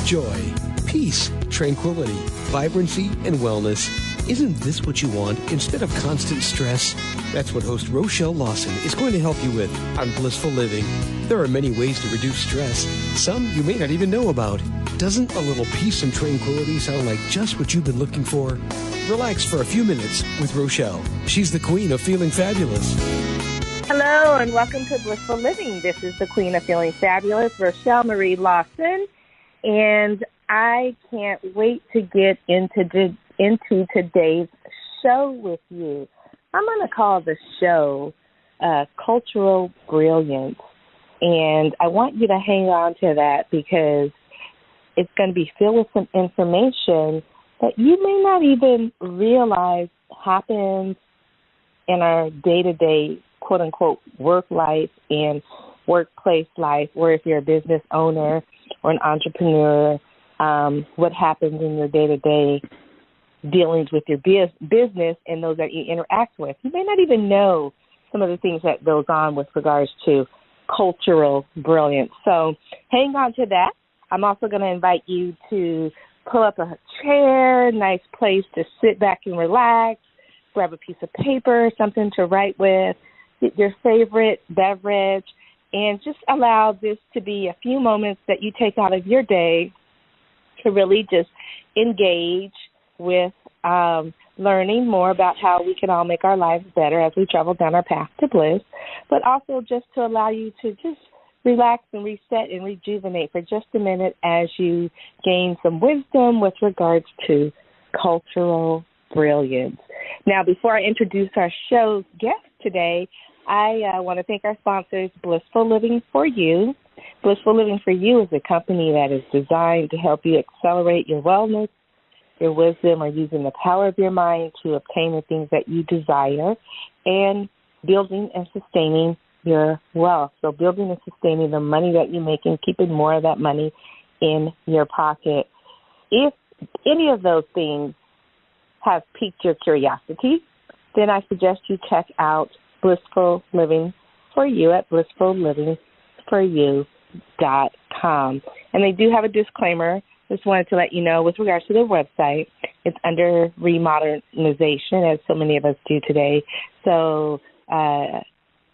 Joy, peace, tranquility, vibrancy, and wellness. Isn't this what you want instead of constant stress? That's what host Rochelle Lawson is going to help you with on Blissful Living. There are many ways to reduce stress, some you may not even know about. Doesn't a little peace and tranquility sound like just what you've been looking for? Relax for a few minutes with Rochelle. She's the queen of feeling fabulous. Hello and welcome to Blissful Living. This is the queen of feeling fabulous, Rochelle Marie Lawson, and I can't wait to get into today's show with you. I'm going to call the show Cultural Brilliance, and I want you to hang on to that because it's going to be filled with some information that you may not even realize happens in our day-to-day, quote-unquote, work life and workplace life, or if you're a business owner or an entrepreneur, what happens in your day-to-day dealings with your business and those that you interact with. You may not even know some of the things that goes on with regards to cultural brilliance. So hang on to that. I'm also going to invite you to pull up a chair, nice place to sit back and relax, grab a piece of paper, something to write with, get your favorite beverage, and just allow this to be a few moments that you take out of your day to really just engage with learning more about how we can all make our lives better as we travel down our path to bliss, but also just to allow you to just relax and reset and rejuvenate for just a minute as you gain some wisdom with regards to cultural brilliance. Now, before I introduce our show's guest today, I want to thank our sponsors, Blissful Living for You. Blissful Living for You is a company that is designed to help you accelerate your wellness, your wisdom, or using the power of your mind to obtain the things that you desire, and building and sustaining your wealth. So building and sustaining the money that you make and keeping more of that money in your pocket. If any of those things have piqued your curiosity, then I suggest you check out Blissful Living for You at blissfullivingforyou.com. And they do have a disclaimer. Just wanted to let you know with regards to their website, it's under remodernization, as so many of us do today. So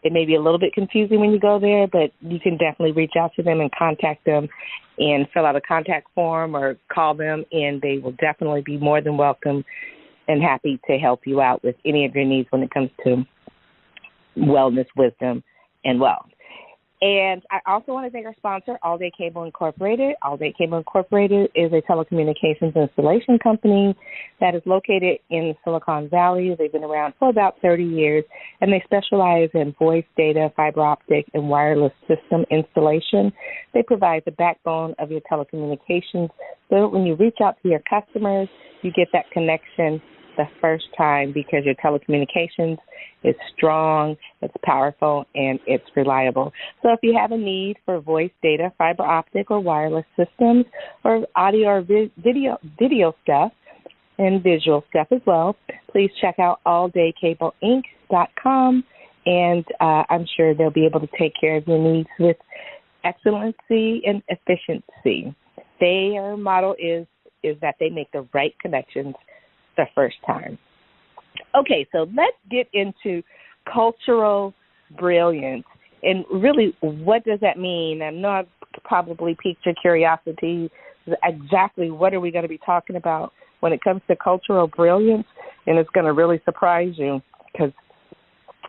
it may be a little bit confusing when you go there, but you can definitely reach out to them and contact them and fill out a contact form or call them, and they will definitely be more than welcome and happy to help you out with any of your needs when it comes to wellness, wisdom, and wealth. And I also want to thank our sponsor, All Day Cable Incorporated. All Day Cable Incorporated is a telecommunications installation company that is located in Silicon Valley. They've been around for about 30 years, and they specialize in voice, data, fiber optic, and wireless system installation. They provide the backbone of your telecommunications, so when you reach out to your customers, you get that connection the first time because your telecommunications is strong, it's powerful, and it's reliable. So if you have a need for voice, data, fiber optic, or wireless systems, or audio or video stuff, and visual stuff as well, please check out alldaycableinc.com, and I'm sure they'll be able to take care of your needs with excellency and efficiency. Their motto is that they make the right connections the first time. Okay, so let's get into cultural brilliance. And really, what does that mean? I know I've probably piqued your curiosity. Exactly what are we going to be talking about when it comes to cultural brilliance? And it's going to really surprise you because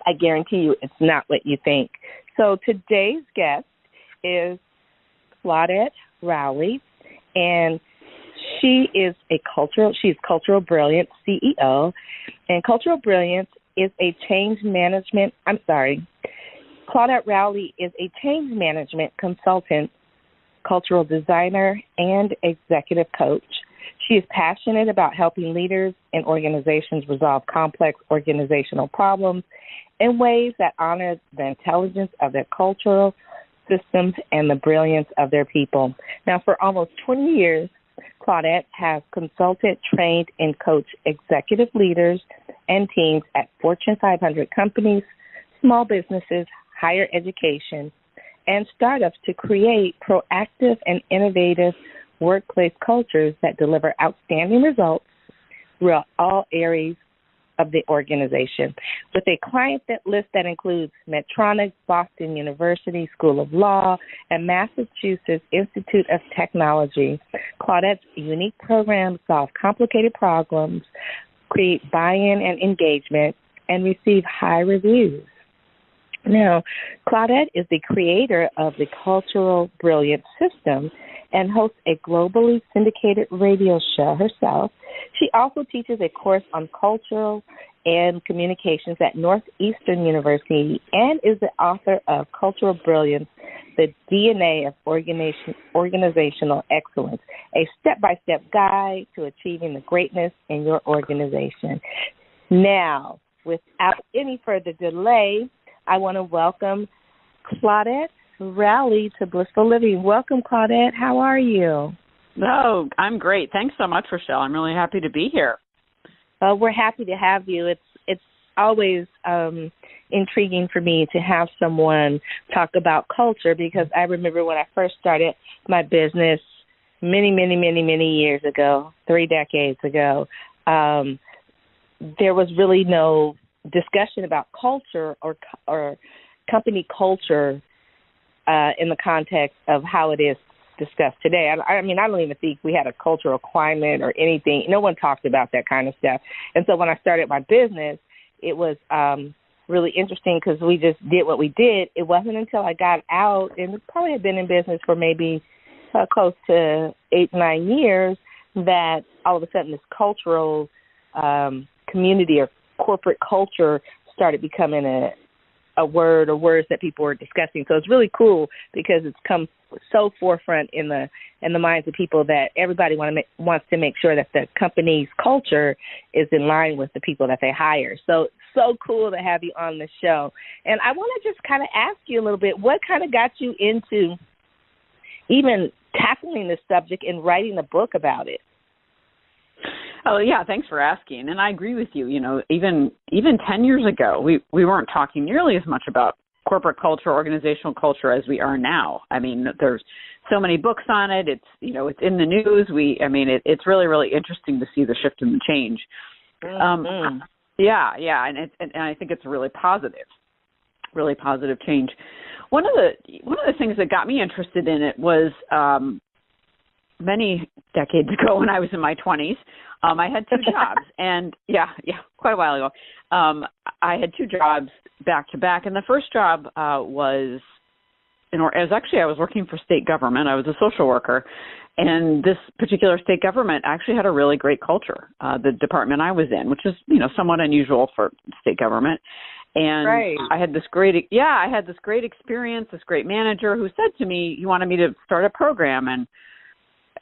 I guarantee you it's not what you think. So today's guest is Claudette Rowley, and she's Cultural Brilliance CEO, and Cultural Brilliance is a Claudette Rowley is a change management consultant, cultural designer, and executive coach. She is passionate about helping leaders and organizations resolve complex organizational problems in ways that honor the intelligence of their cultural systems and the brilliance of their people. Now, for almost 20 years, Claudette has consulted, trained, and coached executive leaders and teams at Fortune 500 companies, small businesses, higher education, and startups to create proactive and innovative workplace cultures that deliver outstanding results throughout all areas of the organization. With a client list that includes Medtronic, Boston University School of Law, and Massachusetts Institute of Technology, Claudette's unique programs solve complicated problems, create buy-in and engagement, and receive high reviews. Now, Claudette is the creator of the Cultural Brilliance system and hosts a globally syndicated radio show herself. She also teaches a course on cultural and communications at Northeastern University and is the author of Cultural Brilliance, the DNA of Organizational Excellence, a step-by-step guide to achieving the greatness in your organization. Now, without any further delay, I want to welcome Claudette Rowley to Blissful Living. Welcome, Claudette. How are you? No, I'm great. Thanks so much, Rochelle. I'm really happy to be here. We're happy to have you. It's always intriguing for me to have someone talk about culture because I remember when I first started my business many years ago, 3 decades ago, there was really no discussion about culture or company culture in the context of how it is discussed today. I mean, I don't even think we had a cultural climate or anything. No one talked about that kind of stuff. And so when I started my business, it was really interesting because we just did what we did. It wasn't until I got out, and probably had been in business for maybe close to 8-9 years, that all of a sudden this cultural community or corporate culture started becoming a word or words that people were discussing. So it's really cool because it's come so forefront in the minds of people that everybody wants to make sure that the company's culture is in line with the people that they hire. So cool to have you on the show. And I want to just kind of ask you a little bit, what kind of got you into even tackling this subject and writing a book about it? Oh, yeah, thanks for asking. And I agree with you. You know, even 10 years ago, we weren't talking nearly as much about corporate culture, organizational culture as we are now. I mean, there's so many books on it. It's, you know, it's in the news. It's really, really interesting to see the shift and the change. Mm-hmm. And I think it's a really positive change. One of the things that got me interested in it was many decades ago when I was in my 20s. I had 2 jobs, and quite a while ago. I had 2 jobs back to back, and the first job I was working for state government. I was a social worker, and this particular state government actually had a really great culture. The department I was in, which is, you know, somewhat unusual for state government. And right. I had this great experience, this great manager who said to me, he wanted me to start a program,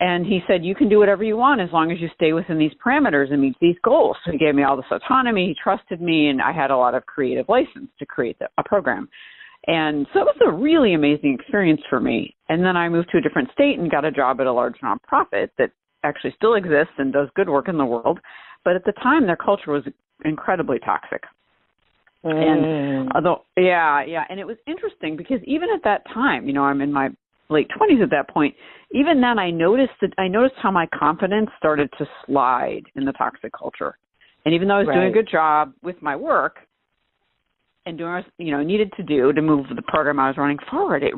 and he said, you can do whatever you want as long as you stay within these parameters and meet these goals. So he gave me all this autonomy. He trusted me, and I had a lot of creative license to create a program. And so it was a really amazing experience for me. And then I moved to a different state and got a job at a large nonprofit that actually still exists and does good work in the world. But at the time, their culture was incredibly toxic. And and it was interesting because even at that time, you know, I'm in my late 20s at that point, even then I noticed how my confidence started to slide in the toxic culture. And even though I was doing a good job with my work and doing what I needed to do to move the program I was running forward, it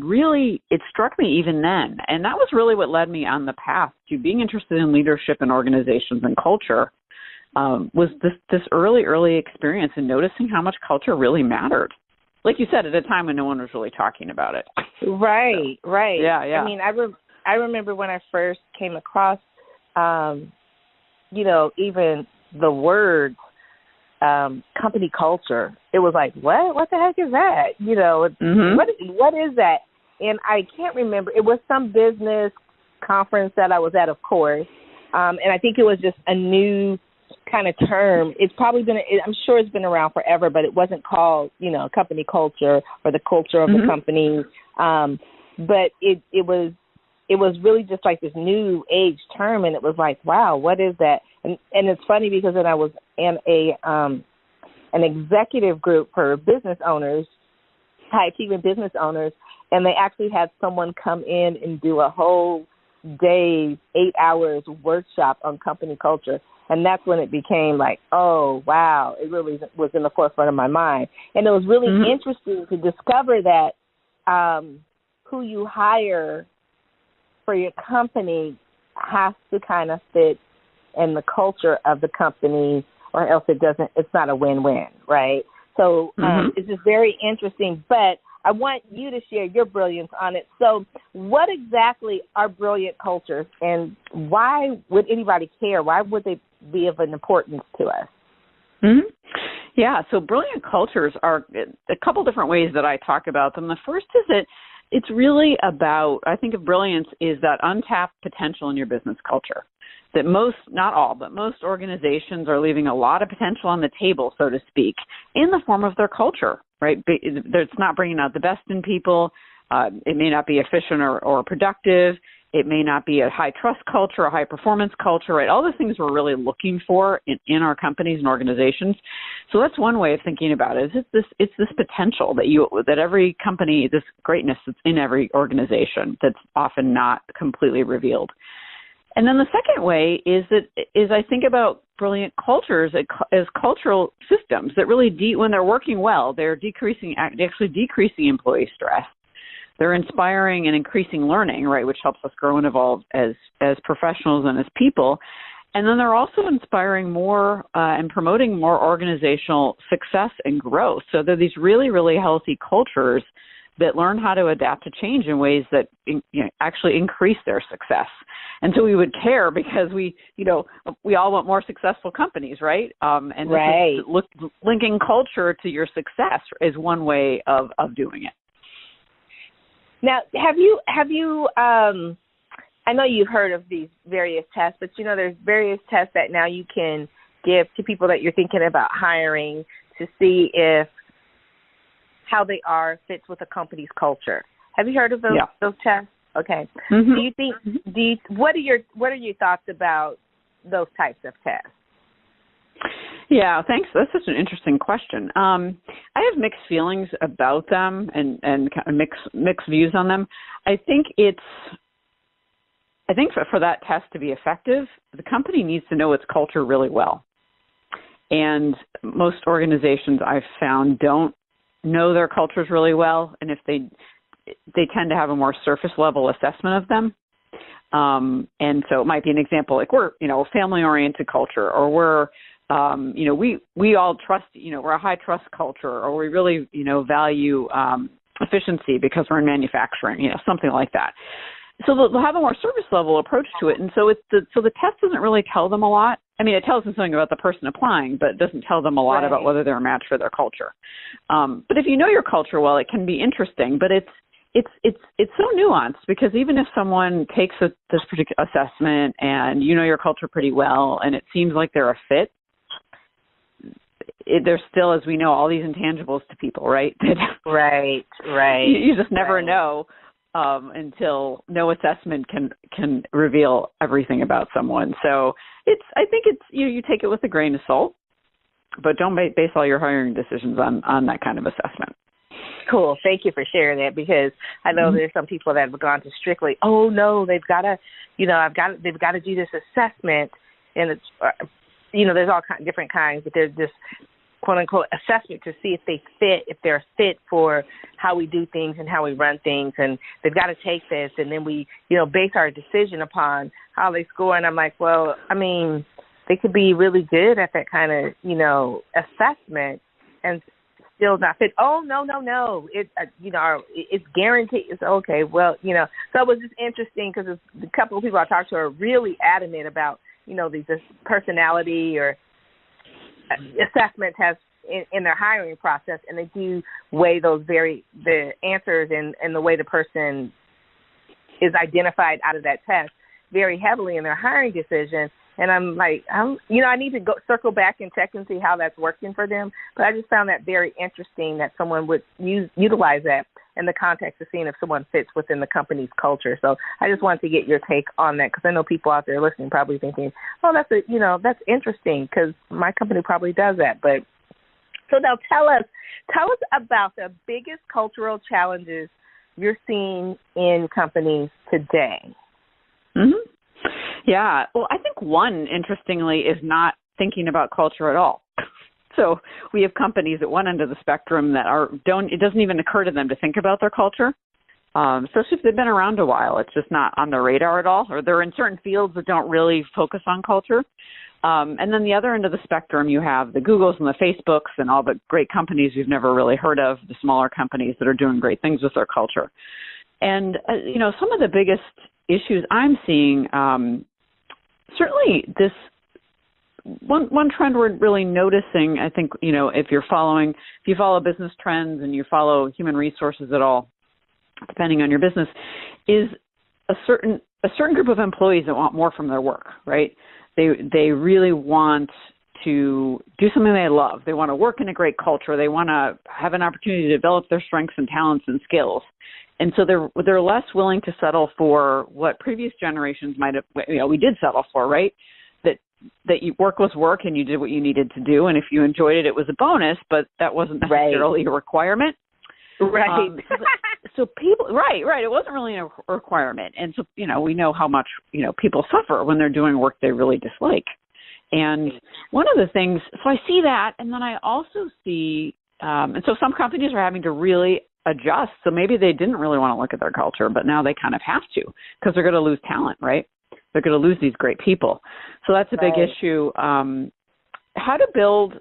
struck me even then. And that was really what led me on the path to being interested in leadership and organizations and culture, was this early experience and noticing how much culture really mattered. Like you said, at a time when no one was really talking about it. Right. Yeah. I mean, I remember when I first came across, even the word company culture. It was like, what? What the heck is that? You know, what is that? And I can't remember. It was some business conference that I was at, of course, and I think it was just a new kind of term. It's probably I'm sure it's been around forever, but it wasn't called, company culture or the culture of the company. But it was really just like this new age term, and it was like, wow, what is that? And it's funny because then I was in an executive group for business owners, high achieving business owners, and they actually had someone come in and do a whole days, 8 hours workshop on company culture. And that's when it became like, oh, wow, it really was in the forefront of my mind. And it was really interesting to discover that who you hire for your company has to kind of fit in the culture of the company, or else it's not a win-win, right? So it's just very interesting. But I want you to share your brilliance on it. So what exactly are brilliant cultures, and why would anybody care? Why would they be of an importance to us? Yeah, so brilliant cultures are a couple different ways that I talk about them. The first is that it's really about, I think of brilliance is that untapped potential in your business culture. That most, not all, but most organizations are leaving a lot of potential on the table, so to speak, in the form of their culture, right? It's not bringing out the best in people. It may not be efficient or productive. It may not be a high trust culture, a high performance culture, right? All the things we're really looking for in our companies and organizations. So that's one way of thinking about it. It's this potential that every company, this greatness that's in every organization that's often not completely revealed. And then the second way is I think about brilliant cultures as cultural systems that really, when they're working well, they're actually decreasing employee stress. They're inspiring and increasing learning, right, which helps us grow and evolve as professionals and as people. And then they're also inspiring more and promoting more organizational success and growth. So they're these really, really healthy cultures that learn how to adapt to change in ways that actually increase their success. And so we would care because we all want more successful companies, right? And right. Linking culture to your success is one way of doing it. Now, have you I know you've heard of these various tests, but there's various tests that now you can give to people that you're thinking about hiring to see if how they are fits with a company's culture. Have you heard of those tests? Okay. Do you think? What are your thoughts about those types of tests? Yeah, thanks. That's such an interesting question. I have mixed feelings about them and kind of mixed views on them. I think for that test to be effective, the company needs to know its culture really well. And most organizations I've found don't know their cultures really well, and if they tend to have a more surface level assessment of them. And so it might be an example like we're a family oriented culture, or we're we all trust, we're a high trust culture, or we really value efficiency because we're in manufacturing, something like that. So they'll have a more surface level approach to it, and so the test doesn't really tell them a lot. I mean, it tells them something about the person applying, but it doesn't tell them a lot about whether they're a match for their culture. But if you know your culture well, it can be interesting. But it's so nuanced, because even if someone takes this particular assessment and you know your culture pretty well, and it seems like they're a fit, there's still, as we know, all these intangibles to people, right? Right. You just never know. Until no assessment can reveal everything about someone. So I think it's you take it with a grain of salt, but don't base all your hiring decisions on that kind of assessment. Cool. Thank you for sharing that, because I know there's some people that have gone to strictly, oh no, they've got to do this assessment, and it's there's all different kinds, but there's this quote unquote assessment to see if they're fit for how we do things and how we run things, and they've got to take this, and then we base our decision upon how they score. And I'm like, well, I mean, they could be really good at that kind of assessment and still not fit. Oh no, it's it's guaranteed. It's okay. Well, so it was just interesting, because a couple of people I talked to are really adamant about these personality or assessment tests in their hiring process, and they do weigh the answers and the way the person is identified out of that test very heavily in their hiring decision. And I'm like, I need to go circle back and check and see how that's working for them. But I just found that very interesting that someone would utilize that in the context of seeing if someone fits within the company's culture. So I just wanted to get your take on that, because I know people out there listening probably thinking, oh, that's interesting, because my company probably does that. But so now tell us about the biggest cultural challenges you're seeing in companies today. Yeah. Well, I think one, interestingly, is not thinking about culture at all. So we have companies at one end of the spectrum that it doesn't even occur to them to think about their culture. Especially if they've been around a while, it's just not on their radar at all, or they're in certain fields that don't really focus on culture. And then the other end of the spectrum, you have the Googles and the Facebooks and all the great companies you've never really heard of, the smaller companies that are doing great things with their culture. And, some of the biggest issues I'm seeing, certainly this one trend we're really noticing, I think, if you follow business trends and you follow human resources at all, depending on your business, is a certain group of employees that want more from their work, right? They really want to do something they love. They want to work in a great culture. They want to have an opportunity to develop their strengths and talents and skills. And so they're less willing to settle for what previous generations might have, we did settle for, right? That work was work and you did what you needed to do. And if you enjoyed it, it was a bonus, but that wasn't necessarily a requirement. Right. So people, right. It wasn't really a requirement. And so, we know how much, people suffer when they're doing work they really dislike. And one of the things, so I see that, and then I also see, and so some companies are having to really adjust. So maybe they didn't really want to look at their culture, but now they kind of have to because they're going to lose talent, right? They're going to lose these great people. So that's a big issue. How to build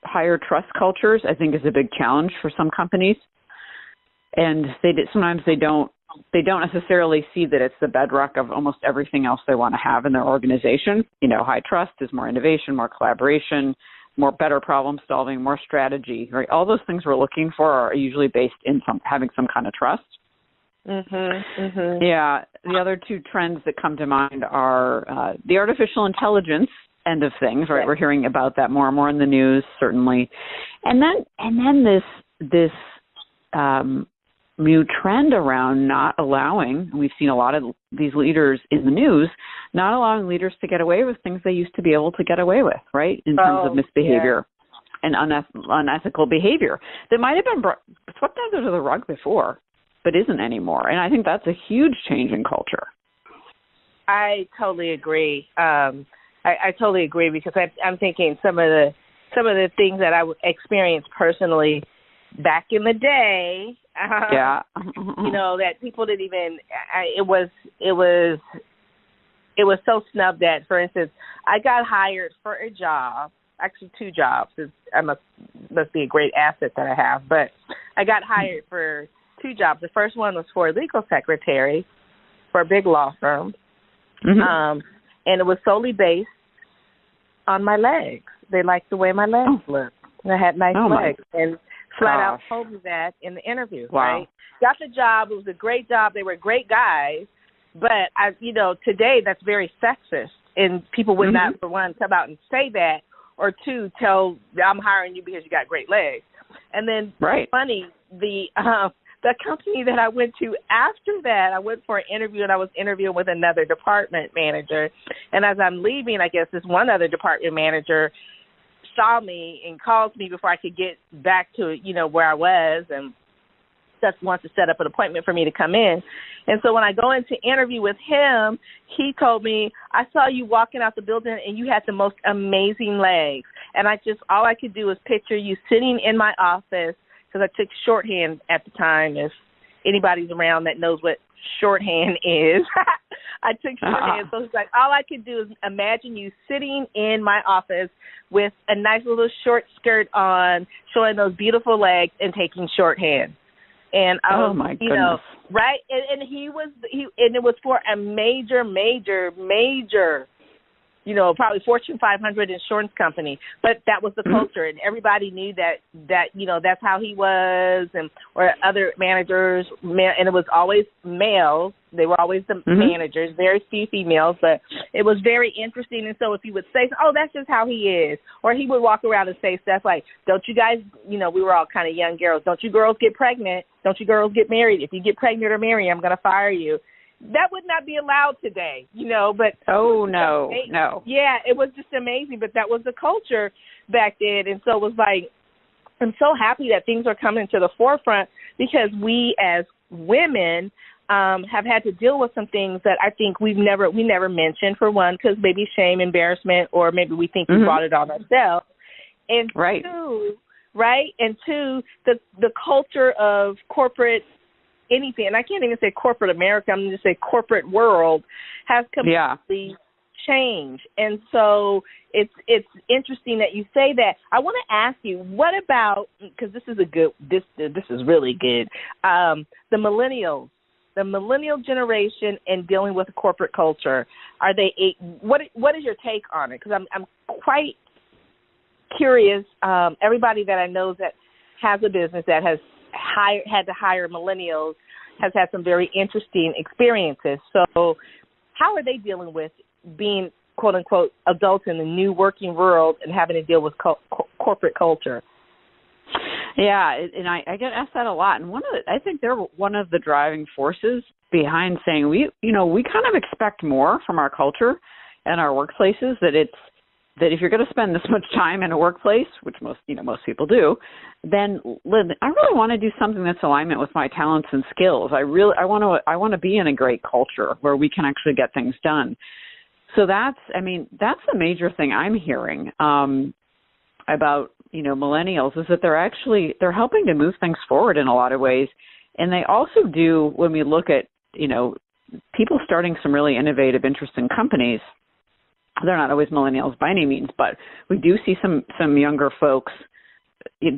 higher trust cultures, I think, is a big challenge for some companies. And sometimes they don't necessarily see that it's the bedrock of almost everything else they want to have in their organization. High trust is more innovation, more collaboration, better problem solving, more strategy, right? All those things we're looking for are usually based in having some kind of trust. Yeah. The other two trends that come to mind are the artificial intelligence end of things, right? We're hearing about that more and more in the news, certainly. And then this new trend around not allowing, we've seen a lot of these leaders in the news, not allowing leaders to get away with things they used to be able to get away with, right? In terms of misbehavior and unethical behavior that might have been swept under the rug before, but isn't anymore. And I think that's a huge change in culture. I totally agree. I totally agree because I'm thinking some of the things that I experienced personally back in the day. That people didn't even. It was so snubbed at. For instance, I got hired for a job, actually 2 jobs. I must be a great asset that I have. But I got hired for 2 jobs. The first one was for a legal secretary for a big law firm, and it was solely based on my legs. They liked the way my legs looked. I had nice legs, and flat out told me that in the interview. Right? Got the job. It was a great job. They were great guys, but today that's very sexist, and people would not, for one, come out and say that, or 2, tell I'm hiring you because you got great legs. And then, funny, the company that I went to after that, I went for an interview, and I was interviewing with another department manager. And as I'm leaving, I guess this one other department manager saw me and called me before I could get back to, where I was, and just wants to set up an appointment for me to come in. And so when I go in to interview with him, he told me, I saw you walking out the building and you had the most amazing legs. And all I could do was picture you sitting in my office, because I took shorthand at the time, if anybody's around that knows what shorthand is. I took shorthand, so it's like all I could do is imagine you sitting in my office with a nice little short skirt on, showing those beautiful legs and taking shorthand. And my goodness. Right? And and it was for a major, probably Fortune 500 insurance company, but that was the culture, and everybody knew that that's how he was, or other managers, and it was always males. They were always the managers, very few females, but it was very interesting. And so if he would say, oh, that's just how he is, or he would walk around and say stuff like, don't you guys, we were all kind of young girls, don't you girls get pregnant, don't you girls get married, if you get pregnant or married, I'm going to fire you. That would not be allowed today, but... Oh, no. Yeah, it was just amazing, but that was the culture back then. And so it was like, I'm so happy that things are coming to the forefront, because we as women have had to deal with some things that I think we never mentioned, for one, because maybe shame, embarrassment, or maybe we think we brought it on ourselves. And two, and two, the culture of corporate anything, and I can't even say corporate America, I'm going to say corporate world, has completely changed. And so it's interesting that you say that. I want to ask you, what about, because this is really good, the millennials. The millennial generation and dealing with corporate culture, are they? What is your take on it? Because I'm quite curious. Everybody that I know that has a business that has had to hire millennials has had some very interesting experiences. So, how are they dealing with being quote unquote adults in the new working world and having to deal with corporate culture? Yeah, and I get asked that a lot, and I think they're one of the driving forces behind saying we kind of expect more from our culture and our workplaces. That if you're going to spend this much time in a workplace, which most people do, then I really want to do something that's alignment with my talents and skills. I want to be in a great culture where we can actually get things done. So that's the major thing I'm hearing about millennials, is that they're helping to move things forward in a lot of ways. And they also do, when we look at, people starting some really innovative, interesting companies, they're not always millennials by any means, but we do see some younger folks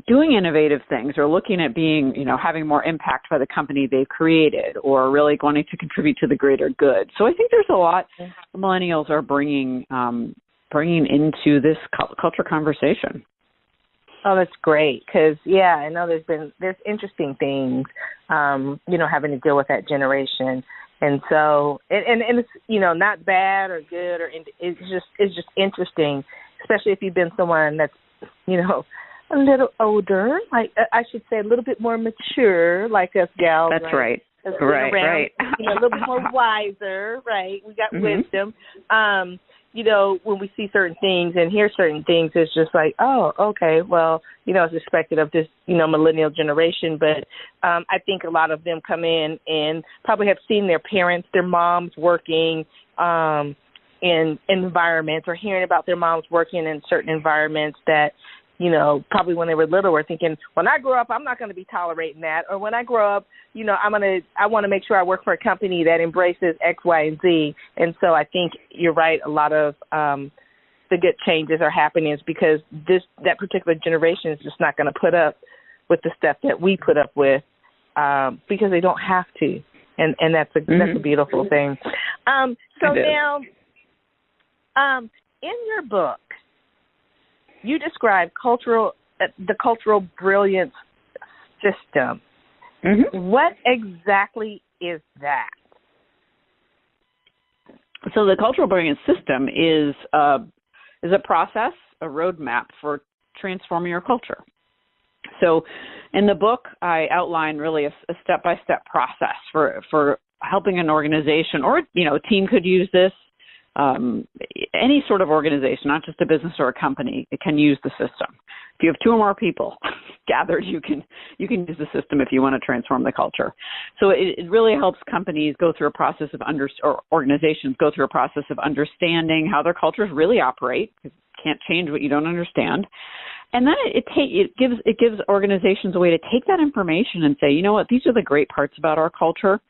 doing innovative things or looking at being, having more impact by the company they've created or really wanting to contribute to the greater good. So I think there's a lot millennials are bringing into this culture conversation. Oh, that's great. Because, I know there's interesting things, having to deal with that generation. And so, and it's, not bad or good, or it's just interesting, especially if you've been someone that's, a little older, like I should say a little bit more mature, like us gals. That's right. Right. A little bit more wiser, right? We got wisdom. When we see certain things and hear certain things, it's just like, oh, okay, well, it's expected of this, millennial generation. But I think a lot of them come in and probably have seen their parents, their moms working in environments, or hearing about their moms working in certain environments that, probably when they were little were thinking, when I grow up, I'm not going to be tolerating that. Or when I grow up, I want to make sure I work for a company that embraces X, Y, and Z. And so I think you're right. A lot of the good changes are happening is because that particular generation is just not going to put up with the stuff that we put up with because they don't have to. And that's a beautiful thing. So now, in your book, you describe the cultural brilliance system. What exactly is that? So the cultural brilliance system is a process, a roadmap for transforming your culture. So in the book, I outline really a step-by-step process for helping an organization, or a team could use this. Any sort of organization, not just a business or a company, it can use the system. If you have two or more people gathered, you can use the system if you want to transform the culture. So it really helps companies go through a process of or organizations go through a process of understanding how their cultures really operate. You can't change what you don't understand. And then it gives organizations a way to take that information and say, you know what, these are the great parts about our culture.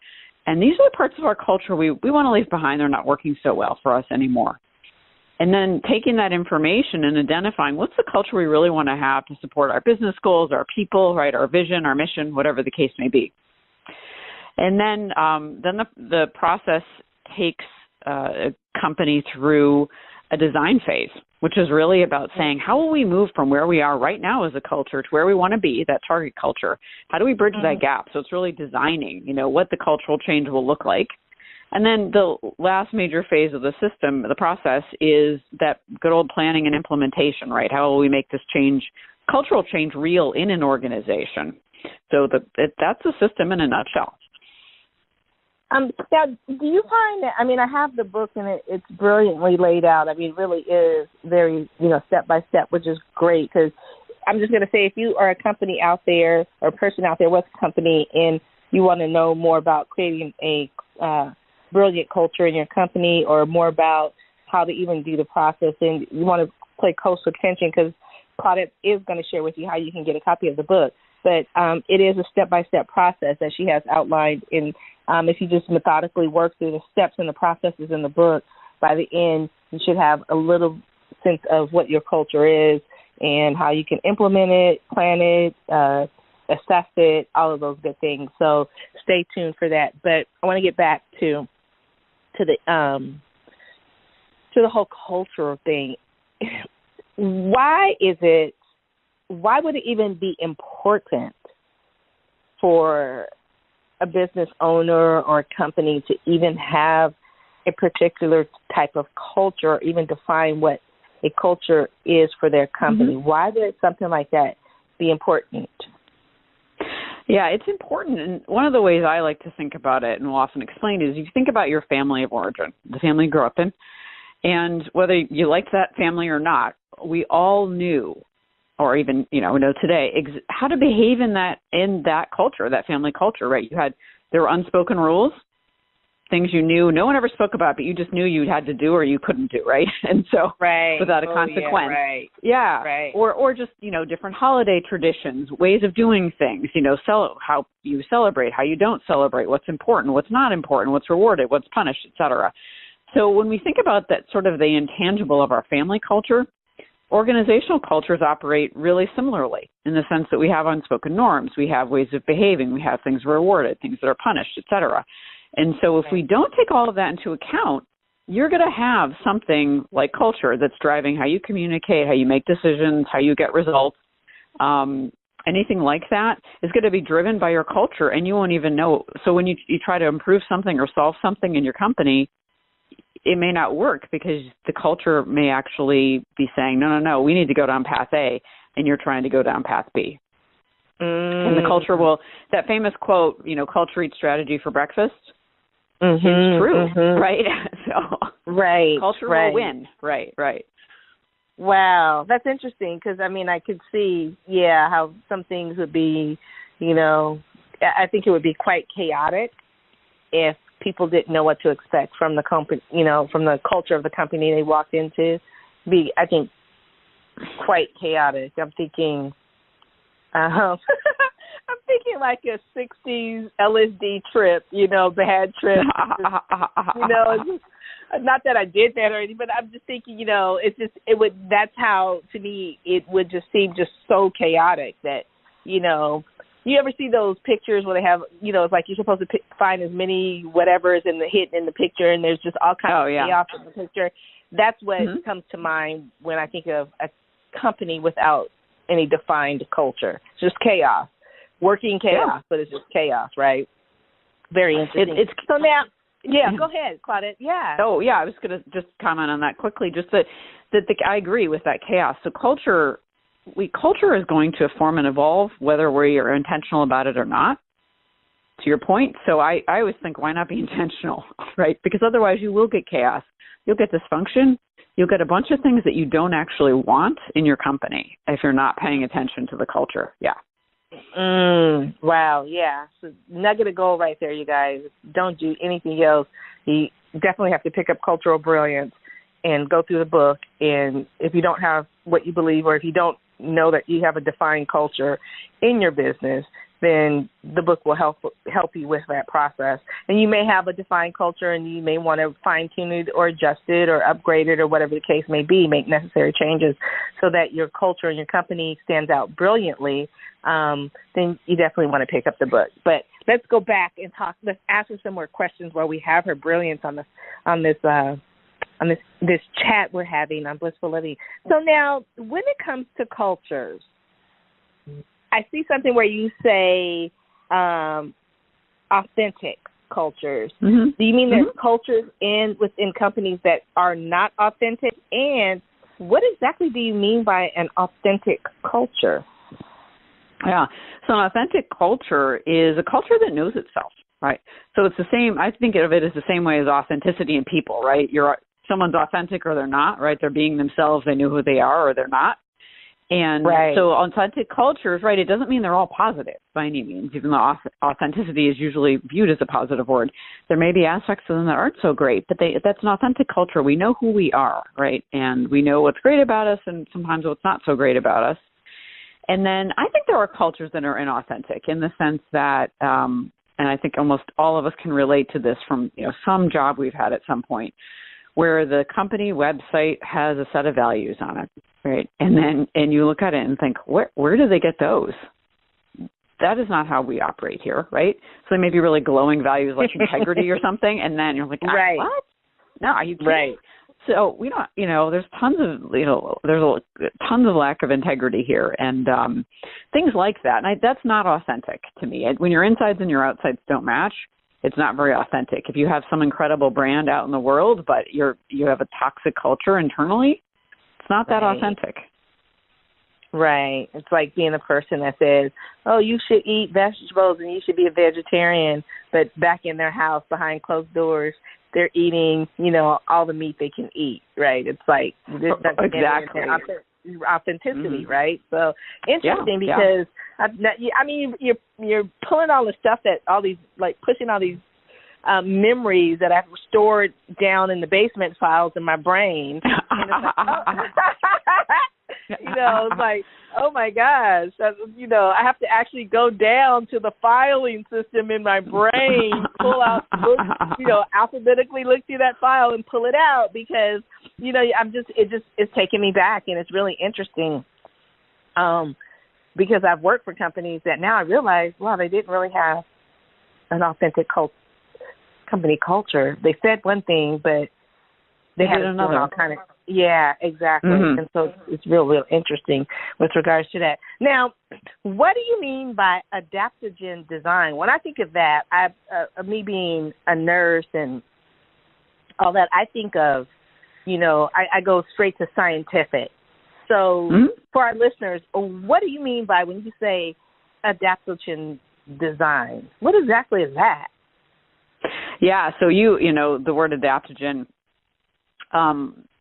And these are the parts of our culture we want to leave behind. They're not working so well for us anymore. And then taking that information and identifying what's the culture we really want to have to support our business goals, our people, right, our vision, our mission, whatever the case may be. And then the process takes a company through a design phase, which is really about saying, how will we move from where we are right now as a culture to where we want to be, that target culture? How do we bridge that gap? So it's really designing, what the cultural change will look like. And then the last major phase of the system, the process, is that good old planning and implementation, right? How will we make this change, cultural change, real in an organization? So that's the system in a nutshell. Now, do you find that, I have the book and it's brilliantly laid out. It really is very, step by step, which is great, because I'm just going to say, if you are a company out there or a person out there with a company and you want to know more about creating a brilliant culture in your company, or more about how to even do the process, and you want to play close attention, because Claudette is going to share with you how you can get a copy of the book. But it is a step-by-step process that she has outlined. And if you just methodically work through the steps and the processes in the book, by the end, you should have a little sense of what your culture is and how you can implement it, plan it, assess it, all of those good things. So stay tuned for that. But I want to get back to the whole cultural thing. Why would it even be important for a business owner or a company to even have a particular type of culture, or even define what a culture is for their company? Mm-hmm. Why would something like that be important? Yeah, it's important. And one of the ways I like to think about it, and will often explain, is you think about your family of origin, the family you grew up in, and whether you liked that family or not, we all knew, or even, know today, how to behave in that culture, that family culture, right? There were unspoken rules, things you knew no one ever spoke about, but you just knew you had to do or you couldn't do, right? And so without a consequence. Or just, different holiday traditions, ways of doing things, how you celebrate, how you don't celebrate, what's important, what's not important, what's rewarded, what's punished, et cetera. So when we think about that, sort of the intangible of our family culture, organizational cultures operate really similarly in the sense that we have unspoken norms, we have ways of behaving, we have things rewarded, things that are punished, et cetera. And so if we don't take all of that into account, you're going to have something like culture that's driving how you communicate, how you make decisions, how you get results. Anything like that is going to be driven by your culture, and you won't even know. So when you try to improve something or solve something in your company, it may not work because the culture may actually be saying, no, we need to go down path A, and you're trying to go down path B. And the culture will, that famous quote, culture eats strategy for breakfast, is true, right? So culture will win, right. Wow, that's interesting, because, I could see, how some things would be, I think it would be quite chaotic if people didn't know what to expect from the company, from the culture of the company they walked into. I think, quite chaotic. I'm thinking like a 60s LSD trip, bad trip. Not that I did that or anything, but I'm just thinking, that's how, to me, it would just seem just so chaotic that, you ever see those pictures where they have, it's like you're supposed to find as many whatever is in the picture, and there's just all kinds of chaos in the picture. That's what comes to mind when I think of a company without any defined culture. It's just chaos, working chaos, but it's just chaos, right? Very interesting. So now, go ahead, Claudette. Yeah. Oh, yeah, I was going to just comment on that quickly, just that I agree with that chaos. So culture is going to form and evolve whether we are intentional about it or not, to your point. So I always think, why not be intentional, right? Because otherwise you will get chaos. You'll get dysfunction. You'll get a bunch of things that you don't actually want in your company if you're not paying attention to the culture. Yeah. Wow, yeah. So nugget of gold right there, you guys. Don't do anything else. You definitely have to pick up Cultural Brilliance and go through the book. And if you don't have what you believe, or if you don't know that you have a defined culture in your business, then the book will help you with that process. And you may have a defined culture, and you may want to fine-tune it or adjust it or upgrade it or whatever the case may be, make necessary changes so that your culture and your company stands out brilliantly. Then you definitely want to pick up the book. But let's go back and talk. Let's ask her some more questions while we have her brilliance on this chat we're having on Blissful Living. So now, when it comes to cultures, I see something where you say authentic cultures. Mm-hmm. Do you mean there's cultures within companies that are not authentic? And what exactly do you mean by an authentic culture? Yeah. So an authentic culture is a culture that knows itself, right? So it's the same. I think of it as the same way as authenticity in people, right? Someone's authentic or they're not, right? They're being themselves. They know who they are or they're not. And so authentic cultures, right, it doesn't mean they're all positive by any means, even though authenticity is usually viewed as a positive word. There may be aspects of them that aren't so great, but that's an authentic culture. We know who we are, right, and we know what's great about us and sometimes what's not so great about us. And then I think there are cultures that are inauthentic in the sense that, and I think almost all of us can relate to this from some job we've had at some point, where the company website has a set of values on it, right? And you look at it and think, where do they get those? That is not how we operate here, right? So they may be really glowing values like integrity or something, and then you're like, what? No, are you kidding? Right. So we don't, there's tons of lack of integrity here, and things like that. And that's not authentic to me. When your insides and your outsides don't match, it's not very authentic. If you have some incredible brand out in the world, but you have a toxic culture internally, it's not that authentic. Right. It's like being a person that says, oh, you should eat vegetables and you should be a vegetarian, but back in their house behind closed doors, they're eating, all the meat they can eat, right? It's like this exactly authenticity, right? So interesting because you're pulling all the stuff that all these pushing all these memories that I've stored down in the basement files in my brain. And it's like, oh my gosh, I have to actually go down to the filing system in my brain, pull out, alphabetically look through that file and pull it out because, it's taking me back, and it's really interesting because I've worked for companies that now I realize, wow, they didn't really have an authentic company culture. They said one thing, but they had another all kind of. Yeah, exactly. Mm-hmm. And so it's real interesting with regards to that. Now, what do you mean by adaptogen design? When I think of that, me being a nurse and all that, I think of, I go straight to scientific. So for our listeners, what do you mean by when you say adaptogen design? What exactly is that? Yeah, so the word adaptogen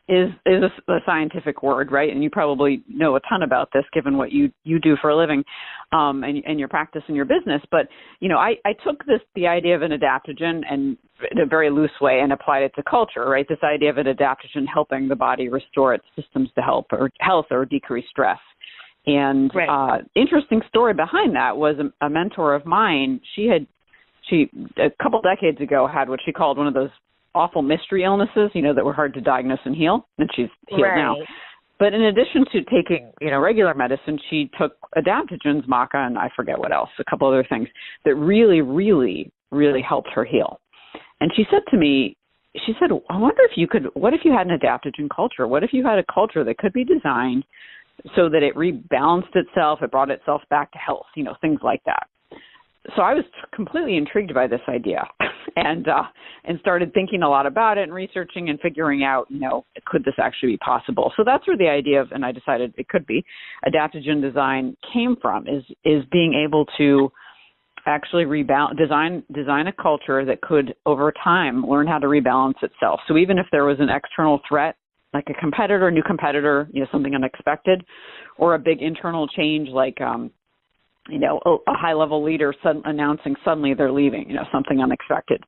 is a scientific word, right? And you probably know a ton about this given what you do for a living and your practice and your business. But, I took the idea of an adaptogen and in a very loose way and applied it to culture, right? This idea of an adaptogen helping the body restore its systems to health or decrease stress. And interesting story behind that was a mentor of mine. She a couple decades ago had what she called one of those awful mystery illnesses, that were hard to diagnose and heal, and she's healed now. But in addition to taking, regular medicine, she took adaptogens, maca, and I forget what else, a couple other things that really, really, really helped her heal. And she said to me, I wonder what if you had an adaptogen culture? What if you had a culture that could be designed so that it rebalanced itself, it brought itself back to health, things like that. So I was completely intrigued by this idea and started thinking a lot about it and researching and figuring out, could this actually be possible? So that's where the idea of, and I decided it could be, adaptogen design came from, is being able to actually design a culture that could, over time, learn how to rebalance itself. So even if there was an external threat, like a new competitor, something unexpected, or a big internal change like a high-level leader announcing suddenly they're leaving, something unexpected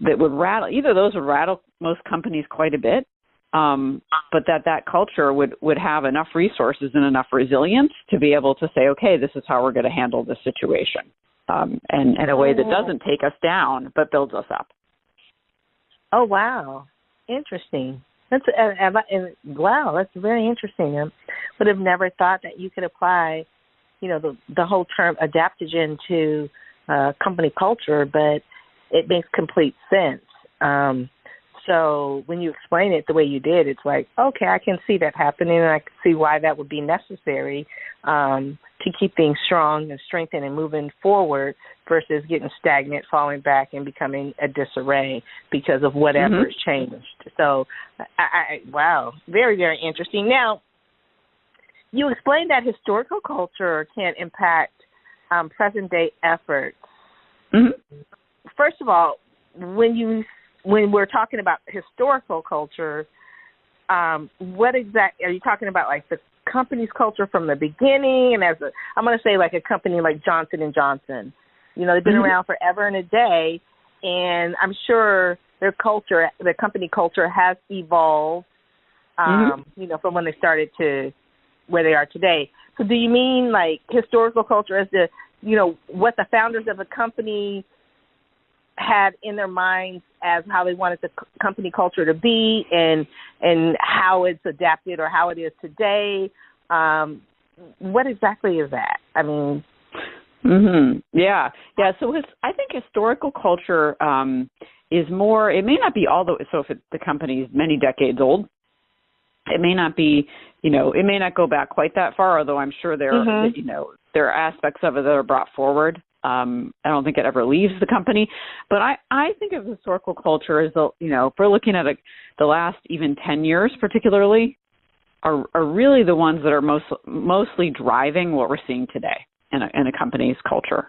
that would rattle. Either those would rattle most companies quite a bit, but that culture would have enough resources and enough resilience to be able to say, okay, this is how we're going to handle this situation, and in a way that doesn't take us down but builds us up. Oh, wow. Interesting. That's very interesting. I would have never thought that you could apply the whole term adaptogen to company culture, but it makes complete sense. So when you explain it the way you did, it's like, okay, I can see that happening, and I can see why that would be necessary to keep things strong and strengthened and moving forward versus getting stagnant, falling back, and becoming a disarray because of whatever has changed. So, wow, very, very interesting. Now, you explained that historical culture can impact present-day efforts. Mm-hmm. First of all, when we're talking about historical culture, what exactly are you talking about? Like the company's culture from the beginning, and I'm going to say like a company like Johnson & Johnson. You know, they've been around forever and a day, and I'm sure their company culture has evolved, you know, from when they started to where they are today. So do you mean like historical culture as the, you know, what the founders of the company had in their minds as how they wanted the company culture to be, and how it's adapted or how it is today? What exactly is that? I mean... Yeah. So I think historical culture is more. It may not be all the. So if the company is many decades old, it may not be. You know, it may not go back quite that far. Although I'm sure there are. You know, there are aspects of it that are brought forward. I don't think it ever leaves the company. But I think of historical culture as you know, if we're looking at the last even 10 years, particularly, are really the ones that are mostly driving what we're seeing today in a company's culture.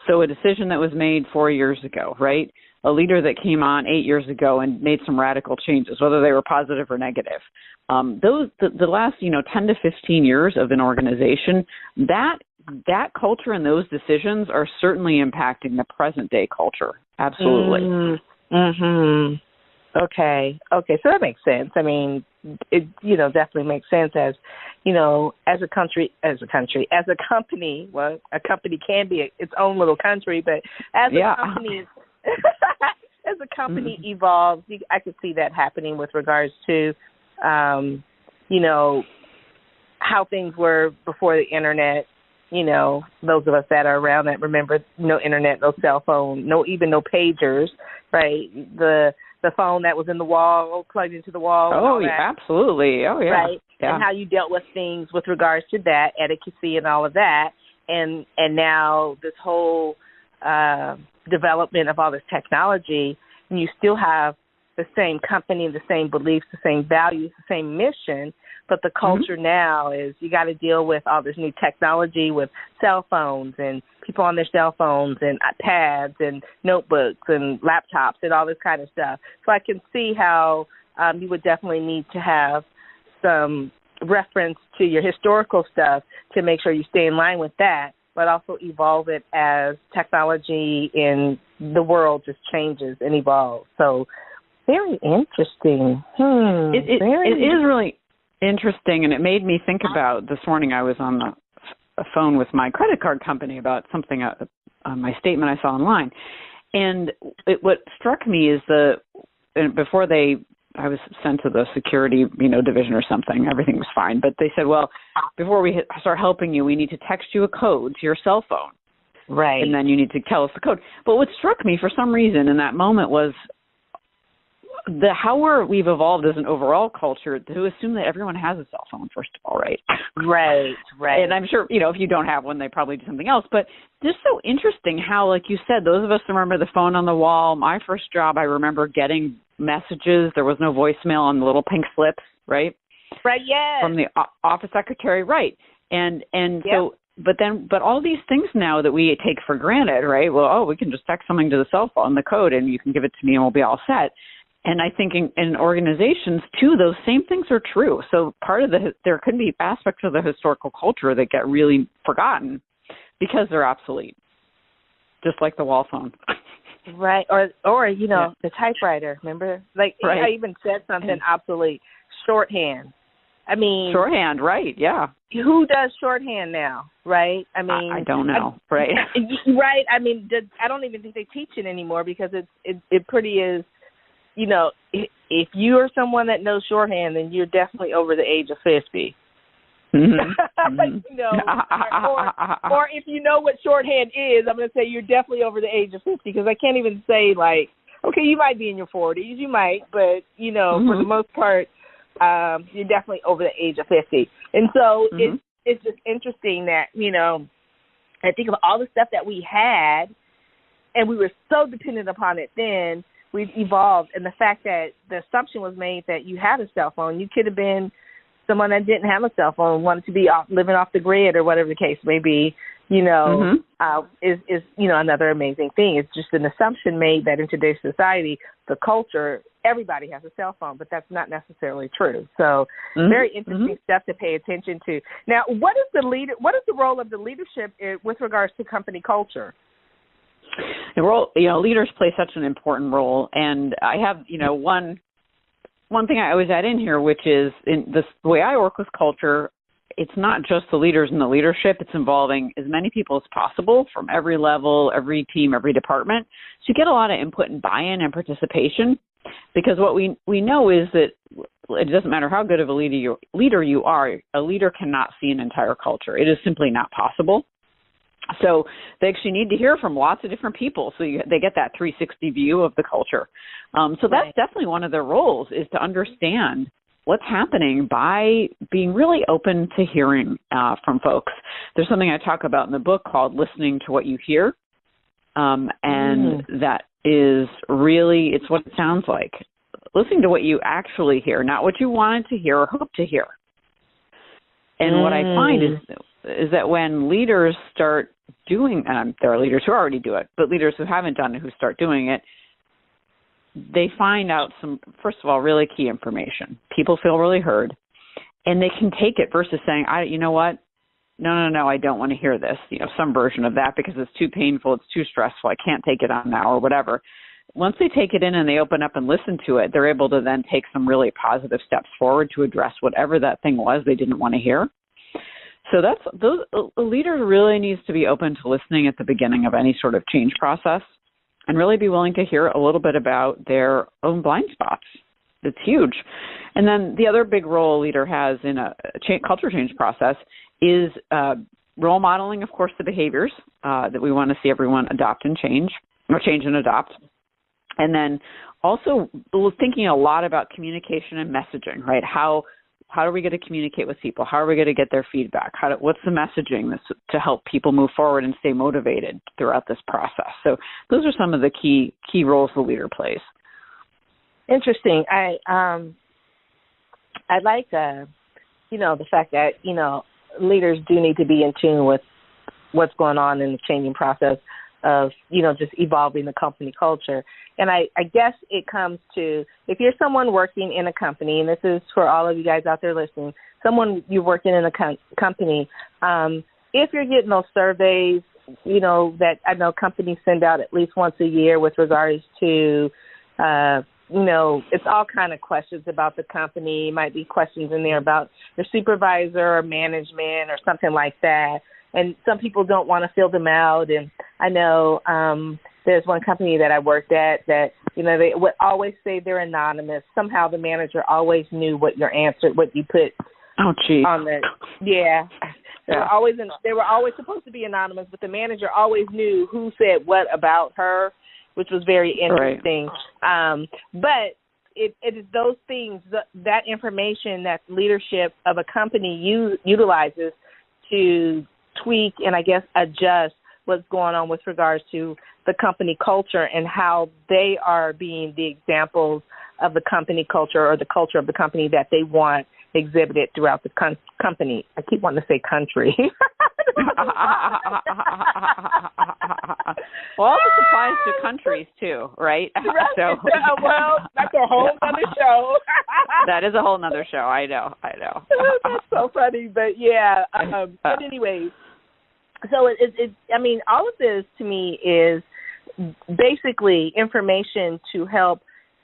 So a decision that was made 4 years ago, right? A leader that came on 8 years ago and made some radical changes, whether they were positive or negative. The last, you know, 10 to 15 years of an organization, that culture and those decisions are certainly impacting the present day culture. Absolutely. Okay. So that makes sense. I mean, it, you know, definitely makes sense as, you know, as a company, well, a company can be its own little country, but as a company, as a company evolves, I could see that happening with regards to, you know, how things were before the internet. You know, those of us that are around that remember no internet, no cell phone, no pagers, right? The phone that was in the wall, plugged into the wall. Oh, yeah, absolutely. Oh, yeah. Right? Yeah. And how you dealt with things with regards to that, etiquette and all of that. And now this whole development of all this technology, and you still have the same company, the same beliefs, the same values, the same mission, but the culture now is you got to deal with all this new technology with cell phones and people on their cell phones and iPads and notebooks and laptops and all this kind of stuff. So I can see how you would definitely need to have some reference to your historical stuff to make sure you stay in line with that, but also evolve it as technology in the world just changes and evolves. So very interesting. It is really interesting, and it made me think about this morning. I was on the phone with my credit card company about something on my statement I saw online, and what struck me is before I was sent to the security, you know, division or something. Everything was fine, but they said, well, before we start helping you, we need to text you a code to your cell phone, right? And then you need to tell us the code. But what struck me for some reason in that moment was how we've evolved as an overall culture to assume that everyone has a cell phone, first of all, right? Right. And I'm sure, you know, if you don't have one, they probably do something else. But just so interesting how, like you said, those of us remember the phone on the wall. My first job, I remember getting messages. There was no voicemail on the little pink slips, right? Right, yes. From the office secretary, right. And so, but all these things now that we take for granted, right? Well, we can just text something to the cell phone, the code, and you can give it to me and we'll be all set. And I think in organizations, too, those same things are true. So part of there could be aspects of the historical culture that get really forgotten because they're obsolete, just like the wall phone. Right. Or you know, the typewriter, remember? Like, I even said something obsolete. Shorthand. I mean. Shorthand, right, yeah. Who does shorthand now, right? I mean. I don't know, right. Right. I mean, I don't even think they teach it anymore because it pretty is. You know, if you are someone that knows shorthand, then you're definitely over the age of 50. You know, or if you know what shorthand is, I'm going to say you're definitely over the age of 50 because I can't even say like, okay, you might be in your 40s, you might, but you know, for the most part, you're definitely over the age of 50. And so it's just interesting that, you know, I think of all the stuff that we had, and we were so dependent upon it then. We've evolved, and the fact that the assumption was made that you had a cell phone, you could have been someone that didn't have a cell phone, wanted to be living off the grid or whatever the case may be, is another amazing thing. It's just an assumption made that in today's society, the culture, everybody has a cell phone, but that's not necessarily true. So very interesting stuff to pay attention to. Now, what is the role of the leadership with regards to company culture? The role, leaders play such an important role, and I have, one thing I always add in here, which is in the way I work with culture, it's not just the leaders and the leadership. It's involving as many people as possible from every level, every team, every department. So you get a lot of input and buy-in and participation, because what we know is that it doesn't matter how good of a leader you are, a leader cannot see an entire culture. It is simply not possible. So they actually need to hear from lots of different people, so they get that 360 view of the culture. So that's definitely one of their roles, is to understand what's happening by being really open to hearing from folks. There's something I talk about in the book called listening to what you hear, and that is really, it's what it sounds like. Listening to what you actually hear, not what you wanted to hear or hope to hear. And what I find is that when leaders start doing, there are leaders who already do it, but leaders who haven't done it, who start doing it, they find out some, first of all, really key information. People feel really heard, and they can take it versus saying, you know what? No, I don't want to hear this, some version of that, because it's too painful, it's too stressful, I can't take it on now, or whatever. Once they take it in and they open up and listen to it, they're able to then take some really positive steps forward to address whatever that thing was they didn't want to hear. So a leader really needs to be open to listening at the beginning of any sort of change process, and really be willing to hear a little bit about their own blind spots. It's huge. And then the other big role a leader has in a culture change process is role modeling, of course, the behaviors that we want to see everyone adopt and change, or change and adopt. And then also thinking a lot about communication and messaging, right? How are we going to communicate with people? How are we going to get their feedback? What's the messaging to help people move forward and stay motivated throughout this process? So those are some of the key roles the leader plays. Interesting. I like the fact that leaders do need to be in tune with what's going on in the changing process of just evolving the company culture. And I guess it comes to, if you're someone working in a company, and this is for all of you guys out there listening, you're working in a company, if you're getting those surveys, that I know companies send out at least once a year with regards to, it's all kind of questions about the company. Might be questions in there about your supervisor or management or something like that. And some people don't want to fill them out. And I know there's one company that I worked at that, they would always say they're anonymous. Somehow the manager always knew what your answer, what you put on the, They were always supposed to be anonymous, but the manager always knew who said what about her, which was very interesting. Right. But it is those things, that information that leadership of a company utilizes to tweak and I guess adjust what's going on with regards to the company culture and how they are being the examples of the company culture or the culture of the company that they want exhibited throughout the company. I keep wanting to say country. Well, this applies to countries too, right? So, well, that's a whole other show. That is a whole other show. I know. That's so funny, but yeah. But anyways, so all of this to me is basically information to help